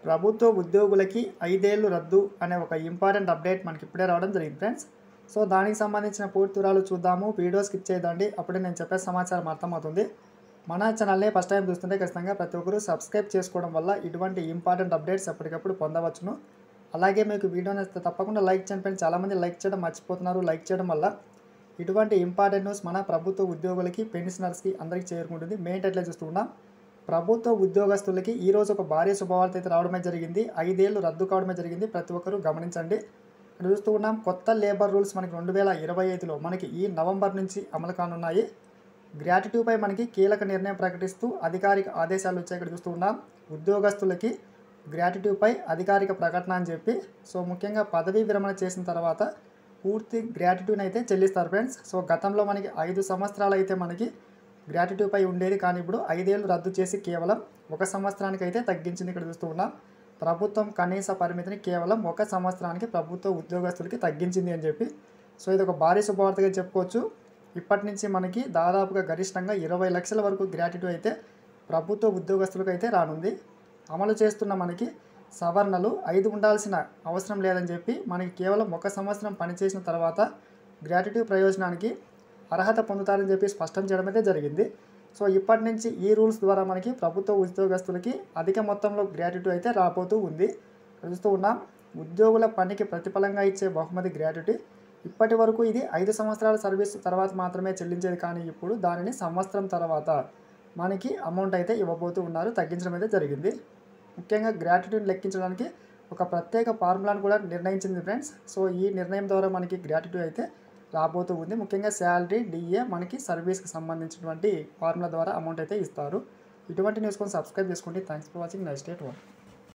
ప్రభుత్వ ఉద్యోగులకి 5 ఏళ్లు రద్దు అనే ఒక ఇంపార్టెంట్ అప్డేట్ మనకి ఇప్పుడే రావడం జరిగింది ఫ్రెండ్స్. సో దానికి సంబంధించిన పూర్తి వివరాలు చూద్దాము. వీడియో స్కిప్ చేయదండి, అప్పుడే నేను చెప్పే సమాచారం అర్థమవుతుంది. మన ఛానల్ని ఫస్ట్ టైం చూస్తుంటే ఖచ్చితంగా ప్రతి ఒక్కరు సబ్స్క్రైబ్ చేసుకోవడం వల్ల ఇటువంటి ఇంపార్టెంట్ అప్డేట్స్ ఎప్పటికప్పుడు పొందవచ్చును. అలాగే మీకు వీడియో నచ్చితే తప్పకుండా లైక్ చేయండి ఫ్రెండ్స్. చాలామంది లైక్ చేయడం మర్చిపోతున్నారు. లైక్ చేయడం వల్ల ఇటువంటి ఇంపార్టెంట్ న్యూస్ మన ప్రభుత్వ ఉద్యోగులకి, పెన్షనర్స్కి అందరికీ చేరుకుంటుంది. మెయిన్ టైటిల్ చూస్తున్నాం, ప్రభుత్వ ఉద్యోగస్తులకి ఈరోజు ఒక భారీ శుభవార్త అయితే రావడమే జరిగింది. 5 ఏళ్లు రద్దు కావడమే జరిగింది. ప్రతి ఒక్కరూ గమనించండి. ఇక్కడ చూస్తూ ఉన్నాం, కొత్త లేబర్ రూల్స్ మనకి 2025లో మనకి ఈ నవంబర్ నుంచి అమలు కానున్నాయి. గ్రాట్యుటీపై మనకి కీలక నిర్ణయం ప్రకటిస్తూ అధికారిక ఆదేశాలు వచ్చాయి. ఇక్కడ చూస్తూ ఉన్నాం, ఉద్యోగస్తులకి గ్రాట్యుటీపై అధికారిక ప్రకటన అని చెప్పి. సో ముఖ్యంగా పదవీ విరమణ చేసిన తర్వాత పూర్తి గ్రాట్యుటీని అయితే చెల్లిస్తారు ఫ్రెండ్స్. సో గతంలో మనకి 5 సంవత్సరాలు అయితే మనకి గ్రాట్యుటీపై ఉండేది, కానీ ఇప్పుడు 5 ఏళ్లు రద్దు చేసి కేవలం 1 సంవత్సరానికి అయితే తగ్గించింది. ఇక్కడ చూస్తూ ఉన్నాం, ప్రభుత్వం కనీస పరిమితిని కేవలం 1 సంవత్సరానికి ప్రభుత్వ ఉద్యోగస్తులకి తగ్గించింది అని చెప్పి. సో ఇది ఒక భారీ శుభవార్తగా చెప్పుకోవచ్చు. ఇప్పటి నుంచి మనకి దాదాపుగా గరిష్టంగా 20 లక్షల వరకు గ్రాట్యుటీ అయితే ప్రభుత్వ ఉద్యోగస్తులకు అయితే రానుంది. అమలు చేస్తున్న మనకి సవరణలు 5 ఉండాల్సిన అవసరం లేదని చెప్పి మనకి కేవలం 1 సంవత్సరం పనిచేసిన తర్వాత గ్రాట్యుటీ ప్రయోజనానికి అర్హత పొందుతారని చెప్పి స్పష్టం చేయడం అయితే జరిగింది. సో ఇప్పటి నుంచి ఈ రూల్స్ ద్వారా మనకి ప్రభుత్వ ఉద్యోగస్తులకి అధిక మొత్తంలో గ్రాట్యుటీ అయితే రాబోతూ ఉంది. చూస్తూ ఉన్నాం, ఉద్యోగుల పనికి ప్రతిఫలంగా ఇచ్చే బహుమతి గ్రాట్యుటీ. ఇప్పటి వరకు ఇది 5 సంవత్సరాల సర్వీస్ తర్వాత మాత్రమే చెల్లించేది, కానీ ఇప్పుడు దానిని సంవత్సరం తర్వాత మనకి అమౌంట్ అయితే ఇవ్వబోతూ ఉన్నారు. తగ్గించడం అయితే జరిగింది. ముఖ్యంగా గ్రాట్యుటీని లెక్కించడానికి ఒక ప్రత్యేక ఫార్ములాను కూడా నిర్ణయించింది ఫ్రెండ్స్. సో ఈ నిర్ణయం ద్వారా మనకి గ్రాట్యుటీ అయితే రాబోతూ ఉంది. ముఖ్యంగా శాలరీ, డిఏ, మనకి సర్వీస్కి సంబంధించినటువంటి ఫార్ములా ద్వారా అమౌంట్ అయితే ఇస్తారు. ఇటువంటి న్యూస్ కోసం సబ్స్క్రైబ్ చేసుకోండి. Thanks for watching. Next date 1.